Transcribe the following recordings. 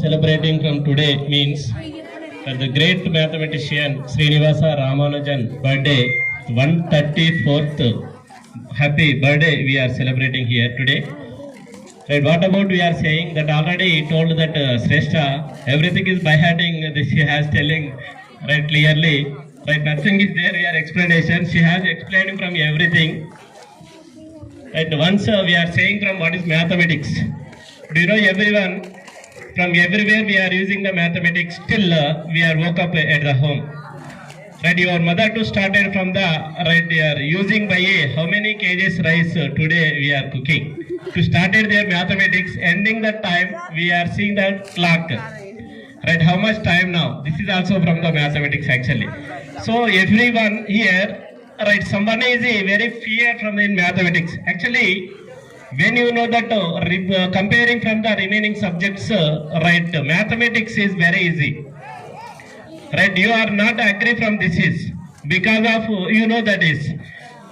celebrating from today means that the great mathematician Srinivasa Ramanujan birthday 134th happy birthday we are celebrating here today. Right, what about we are saying that already he told that Shrestha everything is by hearting, she has telling right clearly, right, nothing is there here explanation, she has explained from everything. Right, once we are saying from what is mathematics. Do you know everyone from everywhere we are using the mathematics, still we are woke up at the home. Right, your mother too started from the right, they are using by a how many kgs rice today we are cooking. To started their mathematics, ending the time we are seeing the clock. Right, how much time now? This is also from the mathematics actually. So everyone here, right, someone is very fear from in mathematics. Actually, when you know that comparing from the remaining subjects, right, mathematics is very easy. Right, you are not agree from this is because of you know that is,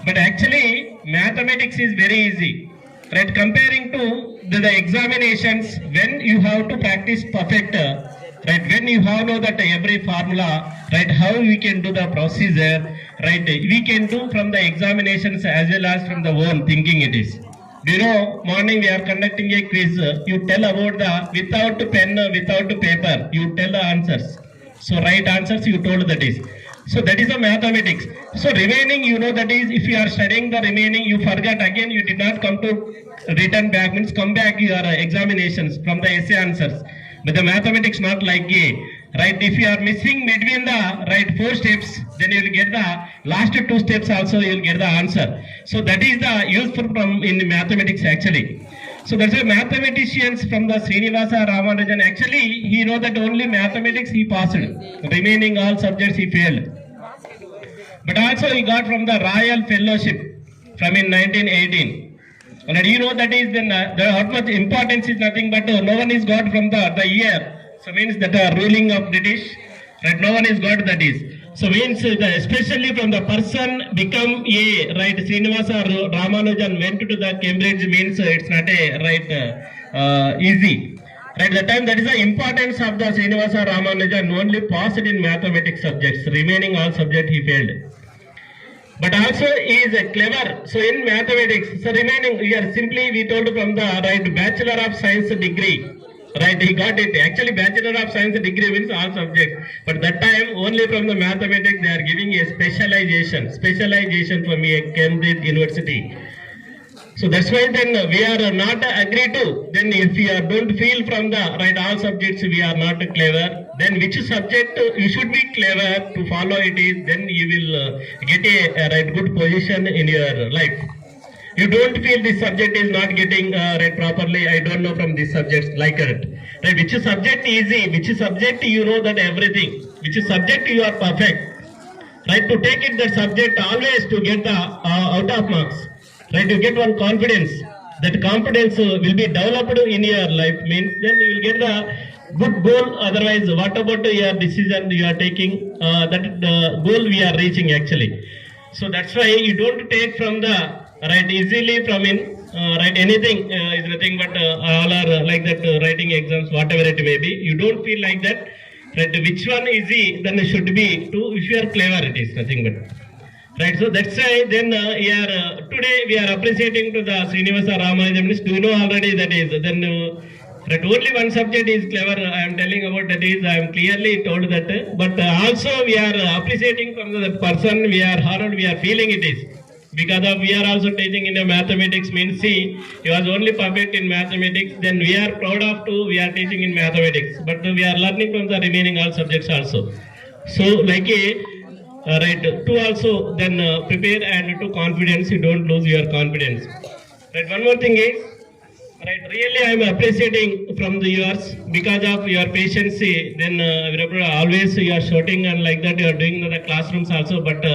but actually mathematics is very easy. Right, comparing to the examinations when you have to practice perfect. Right, when you have know that every formula, right, how we can do the procedure, right, we can do from the examinations as well as from the own thinking it is. Do you know, morning we are conducting a quiz, you tell about the without pen, without paper, you tell the answers. So right answers you told that is. So that is the mathematics. So remaining you know that is, if you are studying the remaining you forgot again, you did not come to return back, means come back your examinations from the essay answers. But the mathematics not like a, right, if you are missing between the right 4 steps, then you will get the last 2 steps also you will get the answer. So that is the useful from in mathematics actually. So that's why mathematicians from the Srinivasa Ramanujan actually he know that only mathematics he passed, remaining all subjects he failed. But also he got from the Royal Fellowship from in 1918. And you know that is then the how much importance is nothing but no one is got from the year. So means that ruling of British, right? No one is got that is. So means especially from the person become a right. Srinivasa Ramanujan went to the Cambridge means it's not a right easy. Right, the time that is the importance of the Srinivasa Ramanujan only passed in mathematics subjects. Remaining all subject he failed. But also he is clever. So in mathematics, so remaining here simply we told from the right Bachelor of Science degree. Right, he got it. Actually, Bachelor of Science degree means all subjects. But that time, only from the mathematics, they are giving a specialization from a Cambridge University. So that's why then we are not agree to. Then if we are don't feel from the right all subjects, we are not clever. Then which subject you should be clever to follow it is. Then you will get a right good position in your life. You don't feel this subject is not getting read properly, I don't know from this subject like it. Right, which subject easy, which subject you know that everything, which subject you are perfect. Right, to take it that subject always to get the out of marks. Right, you get one confidence. That confidence will be developed in your life means then you will get the good goal. Otherwise, what about your decision you are taking? That goal we are reaching actually. So that's why you don't take from the right easily from in right anything is nothing but all are like that writing exams whatever it may be, you don't feel like that, right, which one easy then it should be to if you are clever it is nothing but right. So that's why then here today we are appreciating to the Srinivasa Ramanujan. Do you know already that is then right, only one subject is clever I am telling about that is I am clearly told that, but also we are appreciating from the person we are honored, we are feeling it is. Because of we are also teaching in the mathematics means see, he was only perfect in mathematics, then we are proud of too, we are teaching in mathematics, but we are learning from the remaining all subjects also. So like a right, to also then prepare and to confidence, you don't lose your confidence. Right, one more thing is, right, really I am appreciating from the yours because of your patience, then always you are shouting and like that you are doing in the classrooms also, but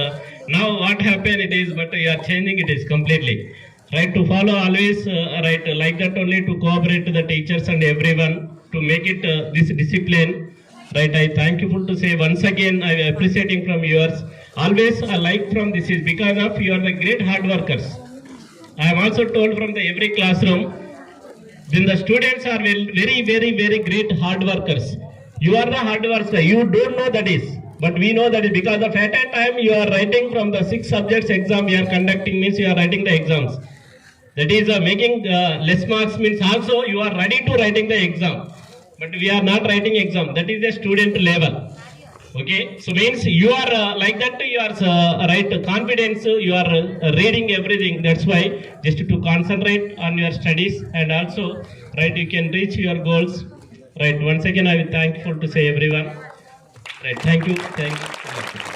now what happened it is, but you are changing it is completely. Right, to follow always, right, like that only to cooperate to the teachers and everyone to make it this discipline. Right, I thankful to say once again I am appreciating from yours. Always I like from this is because of you are the great hard workers. I am also told from the every classroom, then the students are very great hard workers. You are the hard worker. You don't know that is, but we know that is because of at a time you are writing from the 6 subjects exam we are conducting means you are writing the exams. That is making less marks means also you are ready to writing the exam, but we are not writing exam. That is the student level. Okay, so means you are like that. You are right confidence. You are reading everything. That's why just to concentrate on your studies and also right you can reach your goals. Right. Once again, I will thankful to say everyone. Right. Thank you. Thank you.